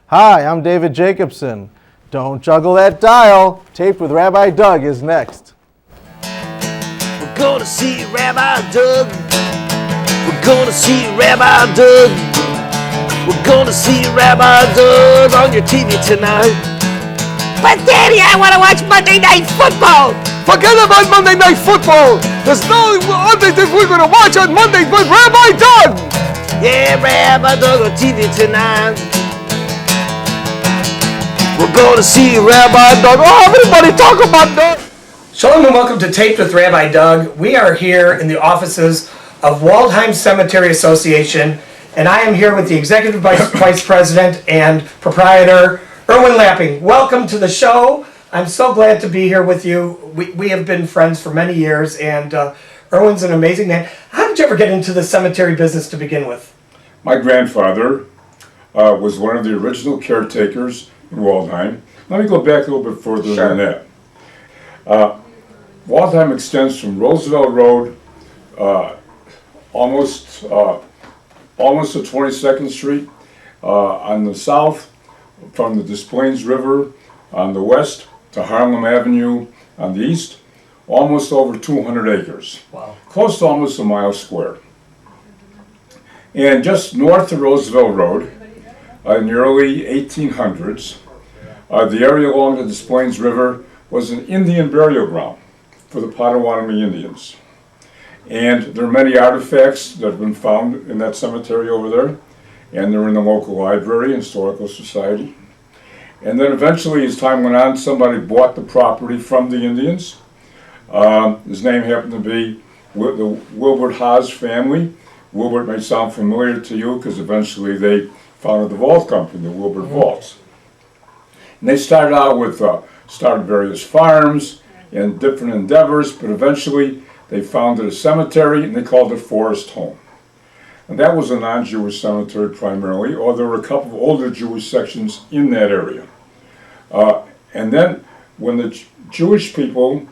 Hi, I'm David Jacobson. Don't juggle that dial. Taped with Rabbi Doug is next. We're gonna see Rabbi Doug. We're gonna see Rabbi Doug. We're gonna see Rabbi Doug on your TV tonight. But Daddy, I want to watch Monday Night Football. Forget about Monday Night Football. There's no other thing we're going to watch on Monday but Rabbi Doug. Yeah, Rabbi Doug on TV tonight. We're gonna see Rabbi Doug. Oh, everybody talk about Doug. Shalom and welcome to Taped with Rabbi Doug. We are here in the offices of Waldheim Cemetery Association, and I am here with the Executive Vice President and Proprietor, Irwin Lapping. Welcome to the show. I'm so glad to be here with you. We have been friends for many years, and Irwin's an amazing man. How did you ever get into the cemetery business to begin with? My grandfather was one of the original caretakers in Waldheim. Let me go back a little bit further than that. Waldheim extends from Roosevelt Road almost to 22nd Street on the south, from the Des Plaines River on the west to Harlem Avenue on the east, almost over 200 acres. Wow. Close to almost a mile square. And just north of Roosevelt Road, in the early 1800s, the area along the Des Plaines River was an Indian burial ground for the Potawatomi Indians. And there are many artifacts that have been found in that cemetery over there, and they're in the local library, Historical Society. And then eventually, as time went on, somebody bought the property from the Indians. His name happened to be the Wilbur Haas family. Wilbur may sound familiar to you because eventually they founded the vault company, the Wilbur Vaults. And they started out with started various farms and different endeavors, but eventually they founded a cemetery and they called it Forest Home. And that was a non-Jewish cemetery primarily, or there were a couple of older Jewish sections in that area. And then when the Jewish people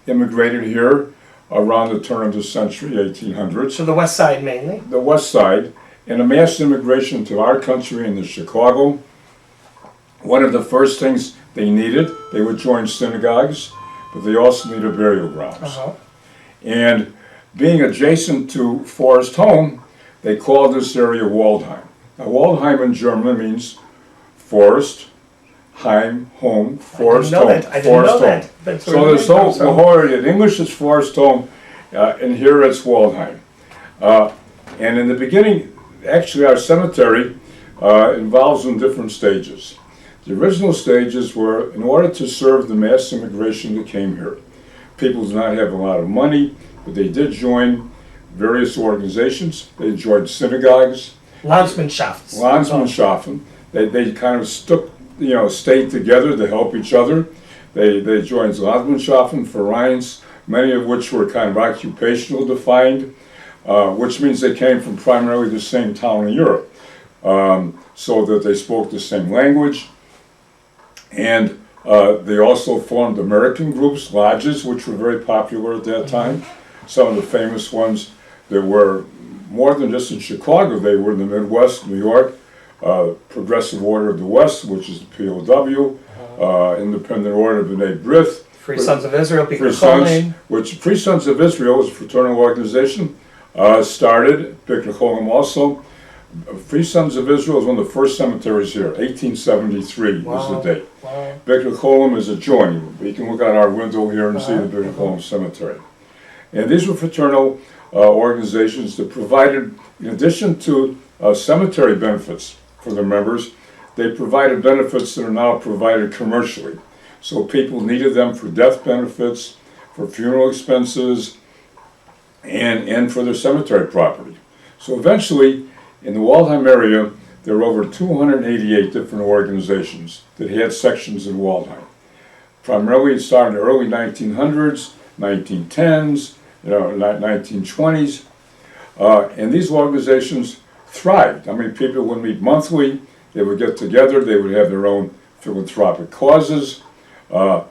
immigrated here around the turn of the century, 1800s. So the west side mainly? The west side, and a mass immigration to our country and to Chicago. One of the first things they needed, they would join synagogues, but they also needed burial grounds. And being adjacent to Forest Home, they called this area Waldheim. Now, Waldheim in German means forest, Heim, home, forest home. I didn't know that. So there's the whole area. In English it's Forest Home, and here it's Waldheim. And in the beginning, actually our cemetery involves in different stages. The original stages were in order to serve the mass immigration that came here. People did not have a lot of money, but they did join various organizations. They joined synagogues. Landsmannschaften. They kind of stayed together to help each other. They joined Landsmannschaften, vereins, many of which were kind of occupational defined, which means they came from primarily the same town in Europe, so that they spoke the same language. And they also formed American groups, lodges, which were very popular at that time. Some of the famous ones that were more than just in Chicago, they were in the Midwest, New York, Progressive Order of the West, which is the POW, Independent Order of B'nai B'rith, Free Sons of Israel, Free Sons of Israel is a fraternal organization, started, Bikkur Cholim also. Free Sons of Israel is one of the first cemeteries here, 1873 was the date. Wow. Bikkur Cholim is adjoining. You can look out our window here and see the Bikkur Cholim Cemetery. And these were fraternal organizations that provided, in addition to cemetery benefits for their members, they provided benefits that are now provided commercially. So people needed them for death benefits, for funeral expenses, and for their cemetery property. So eventually, in the Waldheim area, there were over 288 different organizations that had sections in Waldheim. Primarily it started in the early 1900s, 1910s, 1920s, and these organizations thrived. I mean, people would meet monthly, they would get together, they would have their own philanthropic causes. The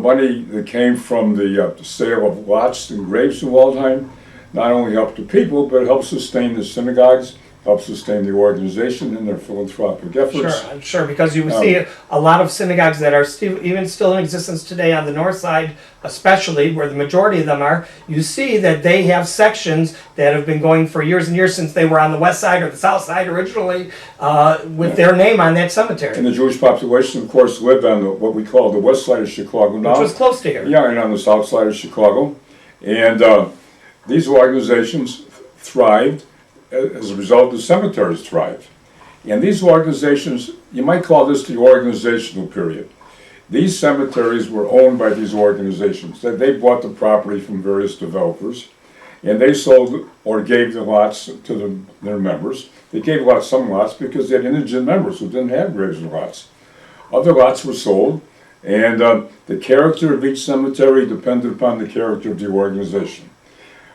money that came from the sale of lots and graves in Waldheim not only helped the people, but it helped sustain the synagogues, help sustain the organization and their philanthropic efforts. Sure, I'm sure, because you see a lot of synagogues that are even still in existence today on the north side, especially where the majority of them are. You see that they have sections that have been going for years and years since they were on the west side or the south side originally, with their name on that cemetery, And the Jewish population, of course, lived on what we call the west side of Chicago now. which was close to here. Yeah, and on the south side of Chicago. And these organizations thrived as a result. The cemeteries thrived. And these organizations, you might call this the organizational period. These cemeteries were owned by these organizations. They bought the property from various developers, and they sold or gave the lots to their members. They gave out some lots because they had indigent members who didn't have graves or lots. Other lots were sold, and the character of each cemetery depended upon the character of the organization.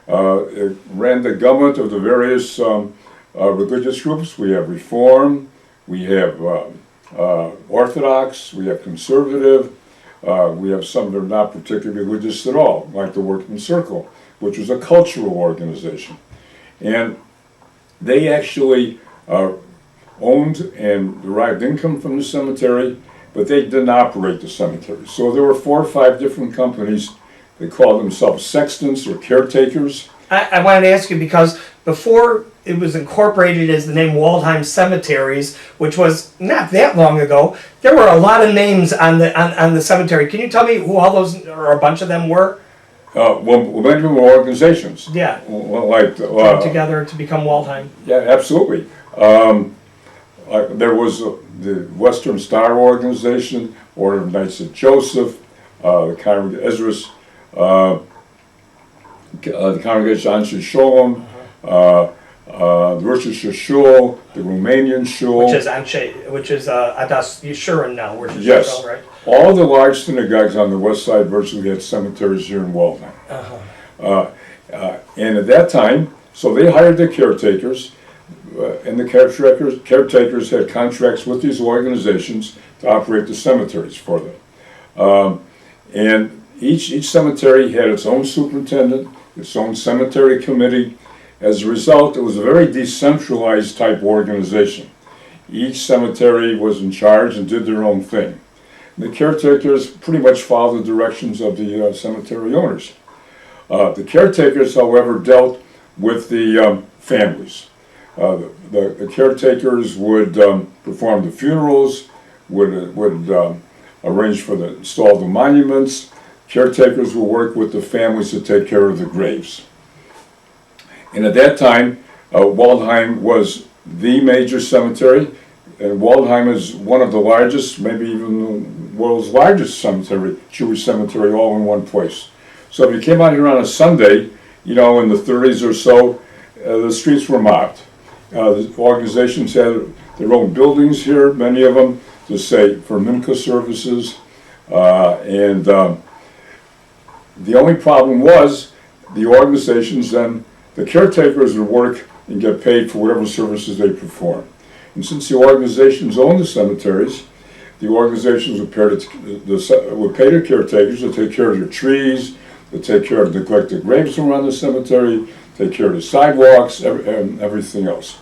It ran the gamut of the various religious groups. We have Reform, we have Orthodox, we have Conservative, we have some that are not particularly religious at all, like the Workmen's Circle, which was a cultural organization. And they actually owned and derived income from the cemetery, but they didn't operate the cemetery. So there were 4 or 5 different companies. They called themselves sextons or caretakers. I wanted to ask you, because before it was incorporated as the name Waldheim Cemeteries, which was not that long ago, there were a lot of names on the cemetery. Can you tell me who all those, or a bunch of them were? Well, many of them were organizations. Yeah, Well, like came together to become Waldheim. yeah, absolutely. There was the Western Star Organization, Order of Knights of Joseph, the Congregation Ezra's, the Congregation Anshe Sholem, the Rosh Shul, the Romanian Shul. Which is Adas Yeshurun now, which is Yes. Yisrael, right? All the large synagogues on the west side virtually had cemeteries here in Waldheim. And at that time, so they hired the caretakers, and the caretakers had contracts with these organizations to operate the cemeteries for them. And each cemetery had its own superintendent, its own cemetery committee. As a result, it was a very decentralized type organization. Each cemetery was in charge and did their own thing. The caretakers pretty much followed the directions of the cemetery owners. The caretakers, however, dealt with the families. The caretakers would perform the funerals, would arrange for install the monuments. Caretakers would work with the families to take care of the graves. And at that time, Waldheim was the major cemetery, and Waldheim is one of the largest, maybe even the world's largest cemetery, Jewish cemetery, all in one place. So if you came out here on a Sunday, in the 30s or so, the streets were mobbed. The organizations had their own buildings here, many of them, to say for mincha services, and the only problem was the organizations then, the caretakers would work and get paid for whatever services they performed. And since the organizations owned the cemeteries, the organizations would pay the caretakers to take care of your trees, to take care of neglected graves around the cemetery, take care of the sidewalks, and everything else.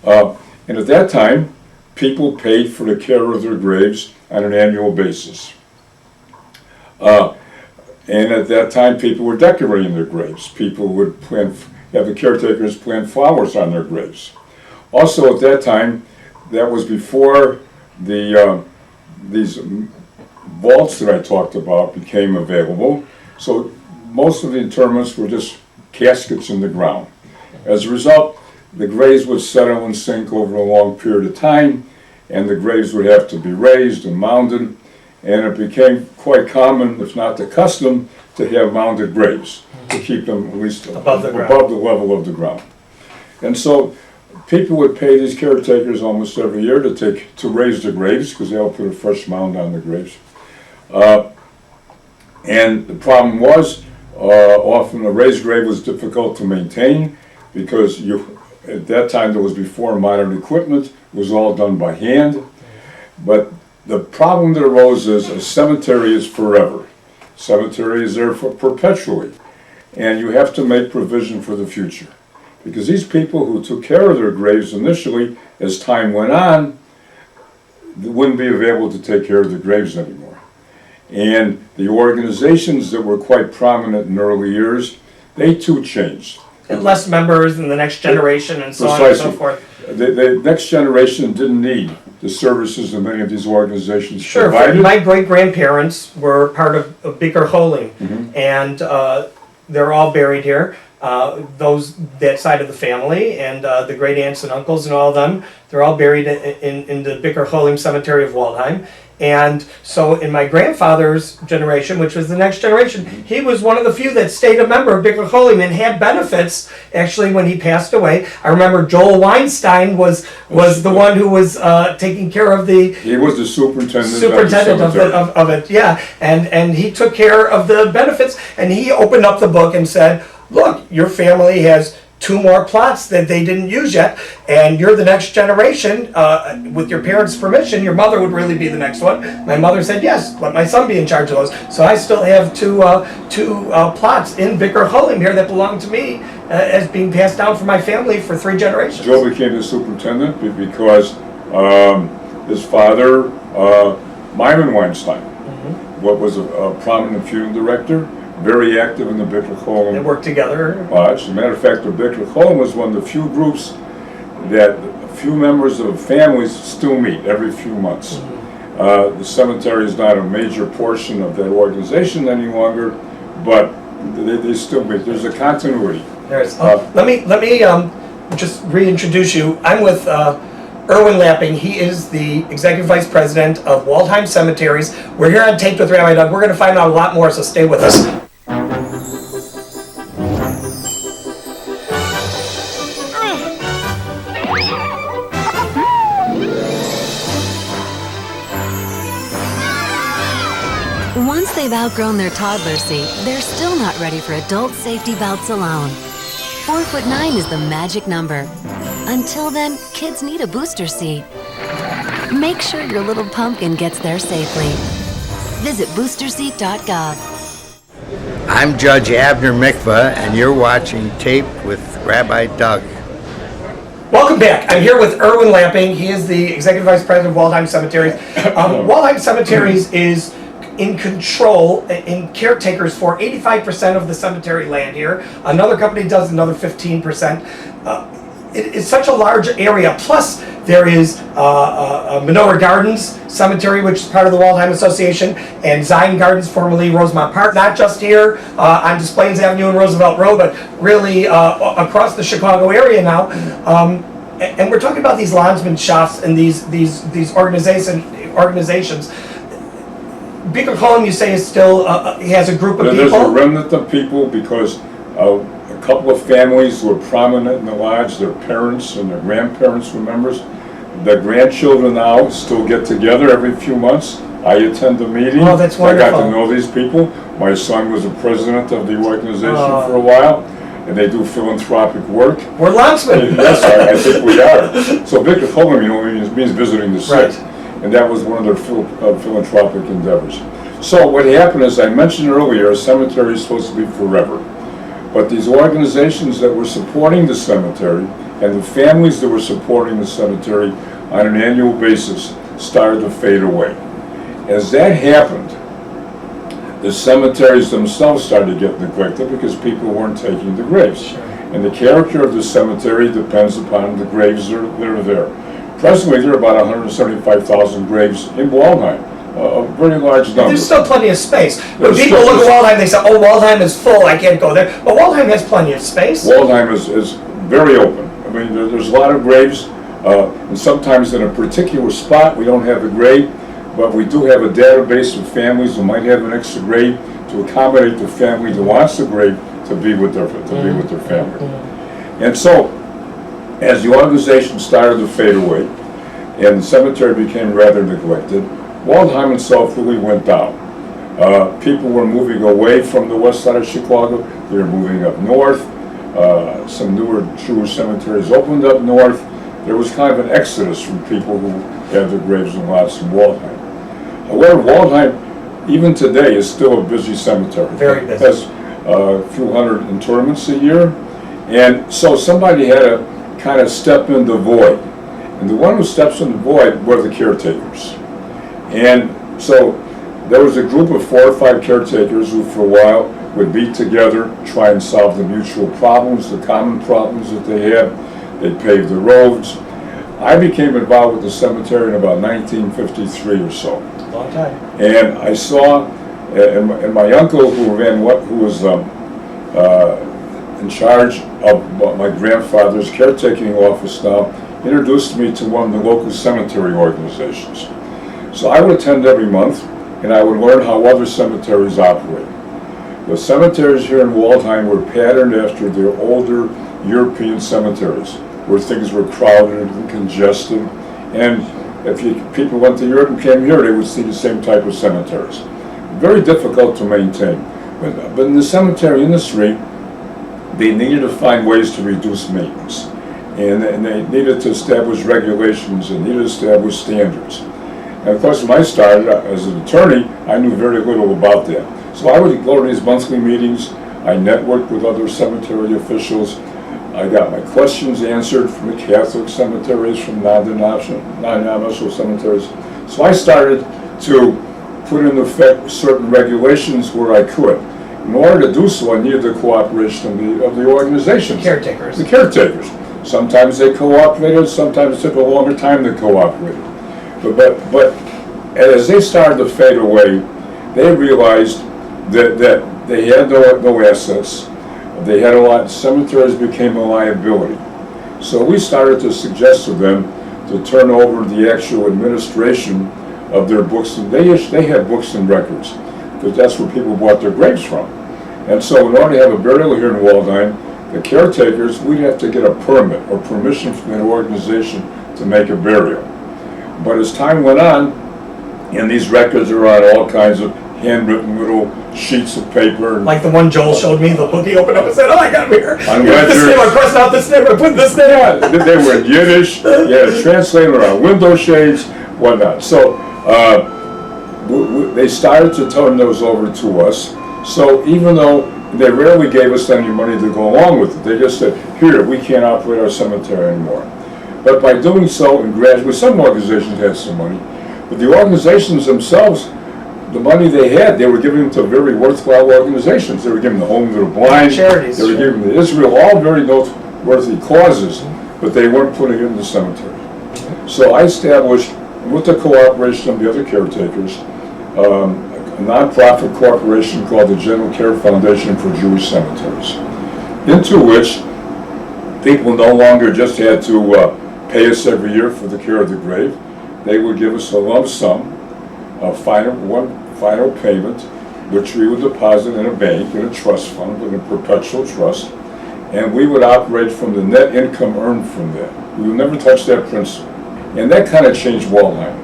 And at that time, people paid for the care of their graves on an annual basis. And at that time, people were decorating their graves. People would have the caretakers plant flowers on their graves. Also at that time, that was before these vaults that I talked about became available. So most of the interments were just caskets in the ground. As a result, the graves would settle and sink over a long period of time, and the graves would have to be raised and mounded, and it became quite common, if not the custom, to have mounded graves, to keep them at least above the level of the ground. And so people would pay these caretakers almost every year to raise the graves, because they all put a fresh mound on the graves. And the problem was, often a raised grave was difficult to maintain, because at that time, that was before modern equipment, it was all done by hand. But the problem that arose is a cemetery is forever. Cemetery is there for perpetually. And you have to make provision for the future. because these people who took care of their graves initially, as time went on, wouldn't be available to take care of the graves anymore. And the organizations that were quite prominent in early years, they too changed. And less members in the next generation and so on and so Precisely. forth. The next generation didn't need the services that many of these organizations Sure, provided. my great-grandparents were part of Bicker Holing, and they're all buried here. That side of the family, and the great aunts and uncles and all of them, they're all buried in the Bicker Holing Cemetery of Waldheim. And so in my grandfather's generation, which was the next generation, he was one of the few that stayed a member of Bicker Holing and had benefits actually when he passed away. I remember Joel Weinstein was the one who was taking care of the He was the superintendent of it, yeah, and he took care of the benefits, and he opened up the book and said, look, your family has 2 more plots that they didn't use yet, and you're the next generation. With your parents' permission, your mother would really be the next one. My mother said, yes, let my son be in charge of those. So I still have two plots in Bicker Holing here that belong to me as being passed down from my family for 3 generations. Joe became the superintendent because his father, Myron Weinstein, what was a prominent funeral director, very active in the Bicker Holing. They worked together. As a matter of fact, the Bicker Holing was one of the few groups that a few members of families still meet every few months. The cemetery is not a major portion of that organization any longer, but they still meet. There's a continuity. Let me just reintroduce you. I'm with Irwin Lapping. He is the Executive Vice President of Waldheim Cemeteries. We're here on Taped with Rabbi Doug. We're going to find out a lot more, so stay with us. Once they've outgrown their toddler seat, they're still not ready for adult safety belts alone. 4'9" is the magic number. Until then, kids need a booster seat. Make sure your little pumpkin gets there safely. Visit boosterseat.gov. I'm Judge Abner Mikva, and you're watching Taped with Rabbi Doug. Welcome back. I'm here with Irwin Lapping. He is the Executive Vice President of Waldheim Cemeteries. Waldheim Cemeteries is in control, in caretakers for 85% of the cemetery land here. Another company does another 15%. It's such a large area. Plus, there is Menorah Gardens Cemetery, which is part of the Waldheim Association, and Zion Gardens, formerly Rosemont Park. Not just here on Des Plaines Avenue and Roosevelt Road, but really across the Chicago area now. And we're talking about these Landsmannschafts and these organizations. Bicker Holing, you say, is still has a group of people? There's a remnant of people because a couple of families who were prominent in the lodge, their parents and their grandparents were members. The grandchildren now still get together every few months. I attend a meeting. Oh, that's wonderful. I got to know these people. My son was the president of the organization for a while, and they do philanthropic work. We're Landsmen. Yes, I think we are. So Bicker Holing, means visiting the sick. Right. And that was one of their philanthropic endeavors. So what happened is, I mentioned earlier, a cemetery is supposed to be forever. But these organizations that were supporting the cemetery and the families that were supporting the cemetery on an annual basis started to fade away. As that happened, the cemeteries themselves started to get neglected because people weren't taking the graves. Sure. And the character of the cemetery depends upon the graves that are there. Presently, there are about 175,000 graves in Waldheim, a very large number. There's still plenty of space. When There's people still- look at Waldheim, they say, oh, Waldheim is full, I can't go there. But Waldheim has plenty of space. Waldheim is very open. I mean, there's a lot of graves, and sometimes in a particular spot, we don't have a grave, but we do have a database of families who might have an extra grave to accommodate the family that wants the grave to be with their family. And so, as the organization started to fade away, and the cemetery became rather neglected, Waldheim itself really went down. People were moving away from the west side of Chicago. They were moving up north. Some newer Jewish cemeteries opened up north. There was kind of an exodus from people who had their graves and lots in Waldheim. However, Waldheim, even today, is still a busy cemetery. Very busy. It has a few hundred interments a year, And so somebody had to kind of step in the void. And the one who steps in the void were the caretakers. And so there was a group of 4 or 5 caretakers who for a while would be together, try and solve the mutual problems, the common problems that they had. They'd pave the roads. I became involved with the cemetery in about 1953 or so. Long time. And I saw, and my uncle who was in charge of my grandfather's caretaking office now, introduced me to one of the local cemetery organizations. So I would attend every month, and I would learn how other cemeteries operate. The cemeteries here in Waldheim were patterned after the older European cemeteries, where things were crowded and congested. And if people went to Europe and came here, they would see the same type of cemeteries. Very difficult to maintain. But in the cemetery industry, they needed to find ways to reduce maintenance. And they needed to establish regulations and needed to establish standards. And of course, when I started as an attorney, I knew very little about that. So I would go to these monthly meetings. I networked with other cemetery officials. I got my questions answered from the Catholic cemeteries, from non-denominational cemeteries. So I started to put into effect certain regulations where I could. In order to do so, I needed the cooperation of the organizations. Caretakers. The caretakers. Sometimes they cooperated, sometimes it took a longer time to cooperate. But as they started to fade away, they realized that they had no assets. They had a lot, cemeteries became a liability. So we started to suggest to them to turn over the actual administration of their books. And they had books and records, because that's where people bought their graves from. And so in order to have a burial here in Waldheim, the caretakers, we'd have to get a permit or permission from an organization to make a burial. But as time went on, and these records are on all kinds of handwritten little sheets of paper. And Like the one Joel showed me, the book he opened up and said, oh, I got him here. On This ledgers. name, I crossed out this name, I put this name on. they were in Yiddish, yeah, translated on window shades, whatnot. So they started to turn those over to us. So even though they rarely gave us any money to go along with it, they just said, here, we can't operate our cemetery anymore. But by doing so, and gradually, some organizations had some money, but the organizations themselves, the money they had, they were giving to very worthwhile organizations. They were giving the Home to the Blind, Charities, they were sure. giving to Israel, all very noteworthy causes, but they weren't putting it in the cemetery. So I established, with the cooperation of the other caretakers, a non-profit corporation called the General Care Foundation for Jewish Cemeteries, into which people no longer just had to pay us every year for the care of the grave. They would give us a lump sum, one final payment, which we would deposit in a bank, in a trust fund, in a perpetual trust, and we would operate from the net income earned from that. We would never touch that principal. And that kind of changed Waldheim,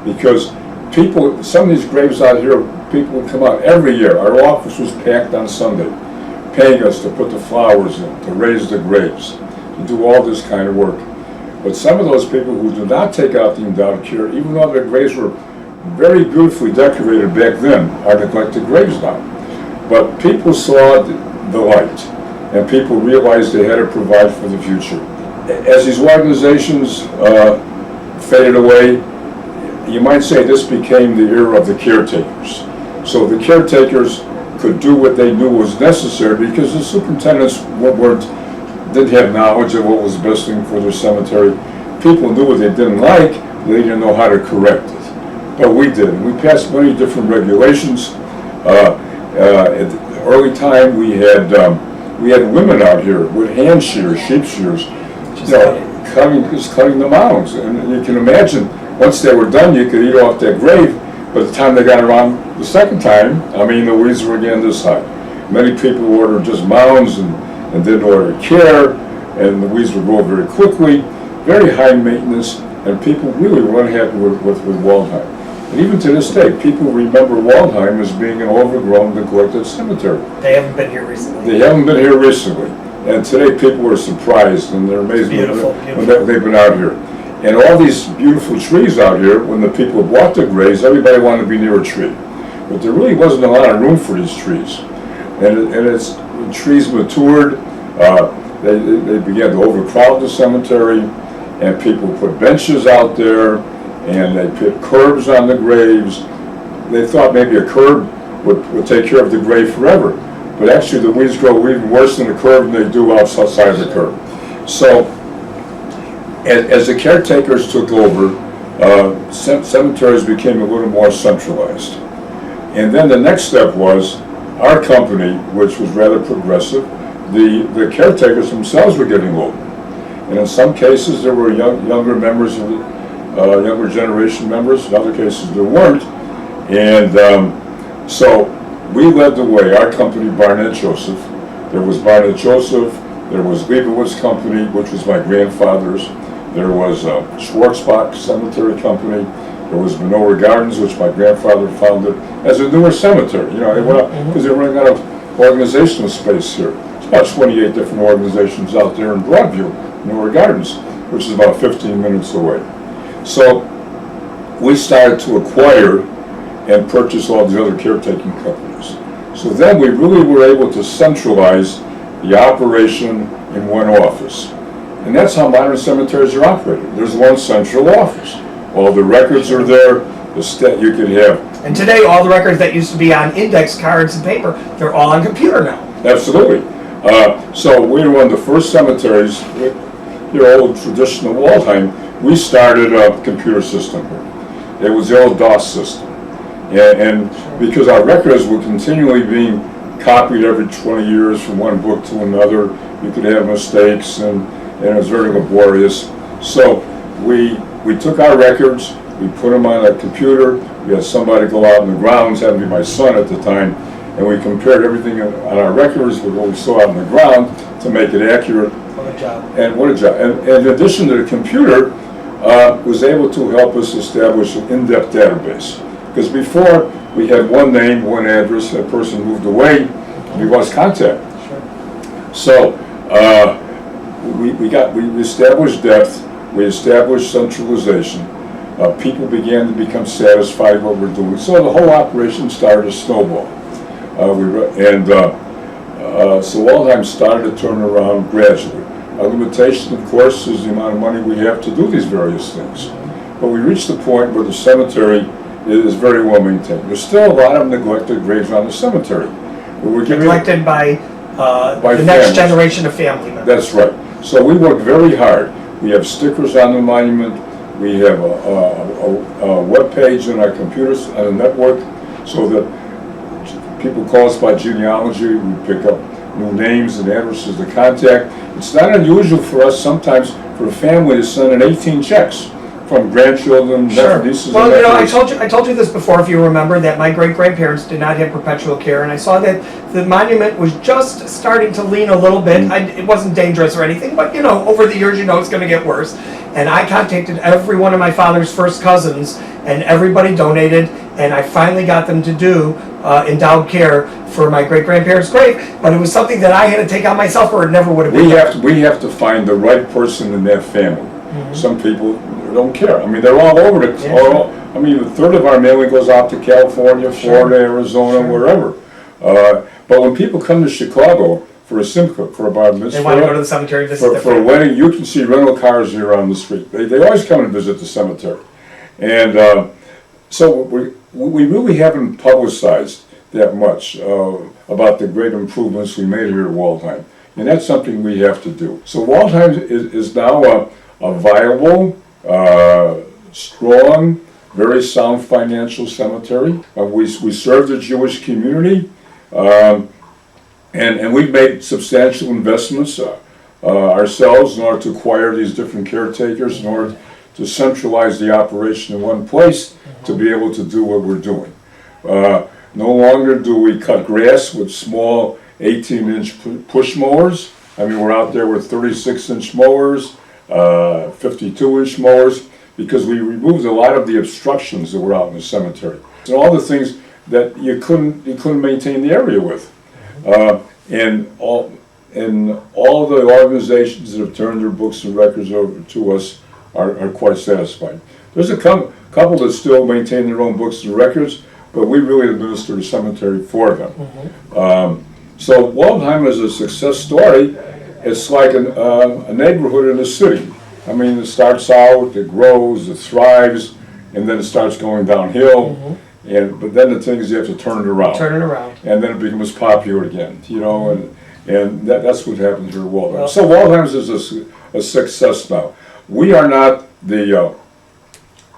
because people, some of these graves out here, people would come out every year. Our office was packed on Sunday, paying us to put the flowers in, to raise the graves, to do all this kind of work. But some of those people who do not take out the endowed care, even though their graves were very beautifully decorated back then, are neglected graves now. But people saw the light, and people realized they had to provide for the future. As these organizations faded away, you might say this became the era of the caretakers. So the caretakers could do what they knew was necessary, because the superintendents didn't have knowledge of what was the best thing for their cemetery. People knew what they didn't like, they didn't know how to correct it. But we did. We passed many different regulations. At the early time, we had women out here with hand shears, sheep shears, cutting the mounds. And you can imagine, once they were done, you could eat off that grave. By the time they got around the second time, I mean, the weeds were again this high. Many people ordered just mounds and didn't order care, and the weeds would grow very quickly, very high maintenance, and people really were unhappy with Waldheim. And even to this day, people remember Waldheim as being an overgrown, neglected cemetery. They haven't been here recently. They haven't been here recently. And today people are surprised, and they're amazed when they've been out here. And all these beautiful trees out here, when the people bought the graves, everybody wanted to be near a tree. But there really wasn't a lot of room for these trees. And the trees matured, they began to overcrowd the cemetery, and people put benches out there, and they put curbs on the graves. They thought maybe a curb would take care of the grave forever. But actually the weeds grow even worse in the curb than they do outside the curb. So as the caretakers took over, cemeteries became a little more centralized. And then the next step was our company, which was rather progressive, the caretakers themselves were getting older. And in some cases there were younger members, younger generation members, in other cases there weren't. And so we led the way, our company, Barnett Joseph. There was Barnett Joseph, there was Leibowitz Company, which was my grandfather's. There was Schwarzbach Cemetery Company. There was Menorah Gardens, which my grandfather founded as a newer cemetery. You know, they went out because they were running out of organizational space here. There's about 28 different organizations out there in Broadview, Menorah Gardens, which is about 15 minutes away. So we started to acquire and purchase all the other caretaking companies. So then we really were able to centralize the operation in one office. And that's how modern cemeteries are operated. There's one central office. All the records are there, you could have. And today, all the records that used to be on index cards and paper, they're all on computer now. Absolutely. So we were one of the first cemeteries, your old traditional Waldheim. We started a computer system here. It was the old DOS system. And because our records were continually being copied every 20 years from one book to another, you could have mistakes, and it was very laborious. So we took our records, we put them on a computer, we had somebody go out in the grounds, happened to be my son at the time, and we compared everything on our records with what we saw out in the ground to make it accurate. What a job. And what a job. And in addition to the computer, was able to help us establish an in-depth database. Because before, we had one name, one address, that person moved away, we lost contact. Sure. So we established depth, we established centralization. People began to become satisfied with what we're doing. So the whole operation started to snowball. So Waldheim started to turn around gradually. Our limitation, of course, is the amount of money we have to do these various things. But we reached the point where the cemetery is very well maintained. There's still a lot of neglected graves on the cemetery. We're Neglected by the families. next generation of family members. That's right. So we work very hard. We have stickers on the monument. We have a web page on our computers, on a network, so that people call us by genealogy. We pick up new names and addresses to contact. It's not unusual for us sometimes for a family to send in 18 checks from grandchildren, nieces, Well, and you know, nephews. I told you this before, if you remember, that my great-grandparents did not have perpetual care, and I saw that the monument was just starting to lean a little bit. It wasn't dangerous or anything, but you know, over the years, you know, it's going to get worse. And I contacted every one of my father's first cousins, and everybody donated, and I finally got them to do endowed care for my great-grandparents' grave. But it was something that I had to take on myself, or it never would have been. We have to find the right person in that family. Some people don't care. I mean, they're all over I mean, a third of our mailing goes out to California, Florida, Arizona, wherever. But when people come to Chicago for a simcha, for a bar mitzvah, They want to go to the cemetery, visit their for a family. wedding, you can see rental cars here on the street. They always come and visit the cemetery. And so we really haven't publicized that much about the great improvements we made here at Waldheim. And that's something we have to do. So Waldheim is now a viable, strong, very sound financial cemetery. We serve the Jewish community, and we've made substantial investments ourselves in order to acquire these different caretakers, in order to centralize the operation in one place to be able to do what we're doing. No longer do we cut grass with small 18-inch push mowers. I mean, we're out there with 36-inch mowers, 52-inch mowers, because we removed a lot of the obstructions that were out in the cemetery. And all the things that you couldn't maintain the area with. And all the organizations that have turned their books and records over to us are quite satisfied. There's a couple that still maintain their own books and records, but we really administer the cemetery for them. So Waldheim is a success story, it's like a neighborhood in a city. I mean, it starts out, it grows, it thrives, and then it starts going downhill. But then the thing is, you have to turn it around. Turn it around. And then it becomes popular again, you know, and that's what happens here at Waldheim. So Waldheim is a success now. We are not the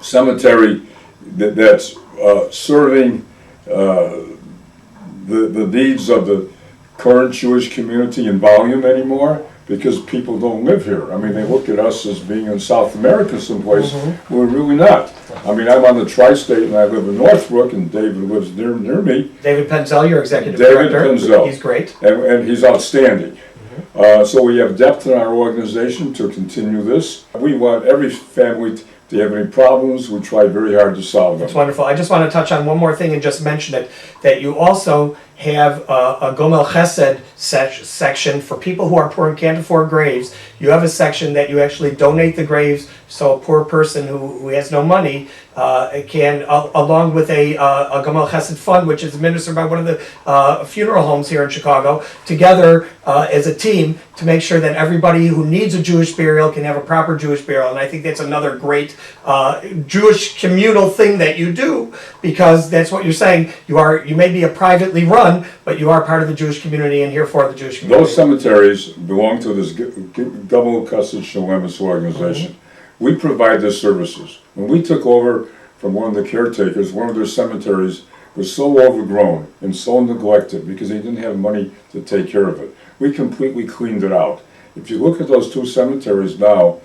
cemetery that's serving the needs of the current Jewish community in volume anymore, because people don't live here. I mean, they look at us as being in South America someplace. We're really not. I mean, I'm on the tri-state and I live in Northbrook, and David lives near me. David Penzel, your executive David director. Penzel. He's great. And he's outstanding. So we have depth in our organization to continue this. We want every family to have any problems. We try very hard to solve them. It's wonderful. I just want to touch on one more thing and just mention it, that you also have a Gomel Chesed section for people who are poor and can't afford graves. You have a section that you actually donate the graves, so a poor person who has no money can, along with a Gomel Chesed fund, which is administered by one of the funeral homes here in Chicago, together as a team to make sure that everybody who needs a Jewish burial can have a proper Jewish burial. And I think that's another great Jewish communal thing that you do, because that's what you're saying. You may be a privately run, but you are part of the Jewish community and here for the Jewish community. Those cemeteries belong to this Gomel Chesed Shalemus organization. We provide their services. When we took over from one of the caretakers, one of their cemeteries was so overgrown and so neglected because they didn't have money to take care of it. We completely cleaned it out. If you look at those two cemeteries now,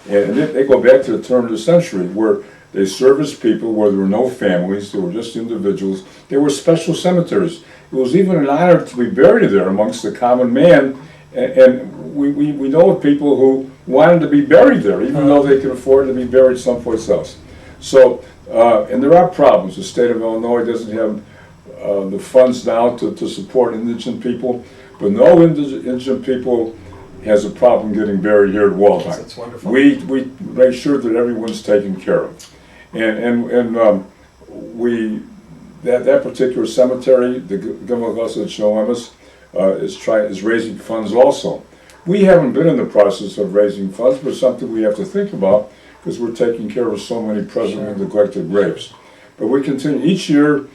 and they go back to the turn of the century, where they serviced people where there were no families, they were just individuals. They were special cemeteries. It was even an honor to be buried there amongst the common man, and we know of people who wanted to be buried there, even though they could afford to be buried someplace else. So, and there are problems. The state of Illinois doesn't have the funds now to support indigent people, but no indigent people has a problem getting buried here at Waldheim. That's wonderful. We make sure that everyone's taken care of. That particular cemetery, the Gomel Chesed Shalemus, is raising funds also. We haven't been in the process of raising funds, but it's something we have to think about, because we're taking care of so many present and neglected graves. But we continue each year.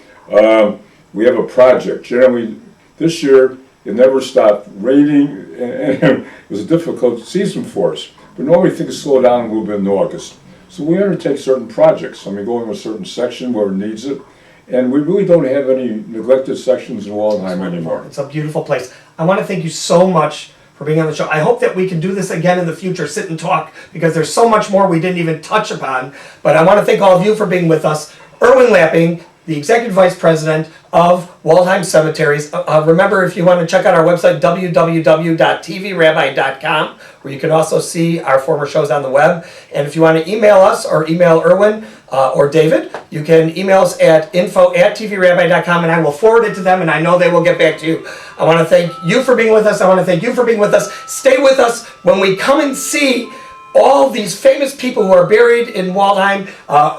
We have a project. Generally, this year it never stopped raining, and it was a difficult season for us. But normally things slow down a little bit in August. So we undertake certain projects. I mean, go into a certain section where it needs it. And we really don't have any neglected sections in Waldheim anymore. It's a beautiful place. I want to thank you so much for being on the show. I hope that we can do this again in the future, sit and talk, because there's so much more we didn't even touch upon. But I want to thank all of you for being with us. Irwin Lapping, the Executive Vice President of Waldheim Cemeteries. Remember, if you want to check out our website, www.tvrabbi.com, where you can also see our former shows on the web. And if you want to email us or email Irwin or David, you can email us at info@tvrabbi.com, and I will forward it to them, and I know they will get back to you. I want to thank you for being with us. I want to thank you for being with us. Stay with us when we come and see all these famous people who are buried in Waldheim.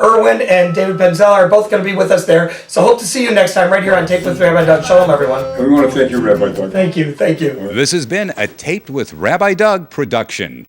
Irwin and David Penzel are both going to be with us there. So hope to see you next time right here on Taped with Rabbi Doug. Shalom, everyone. And we want to thank you, Rabbi Doug. Thank you. Thank you. This has been a Taped with Rabbi Doug production.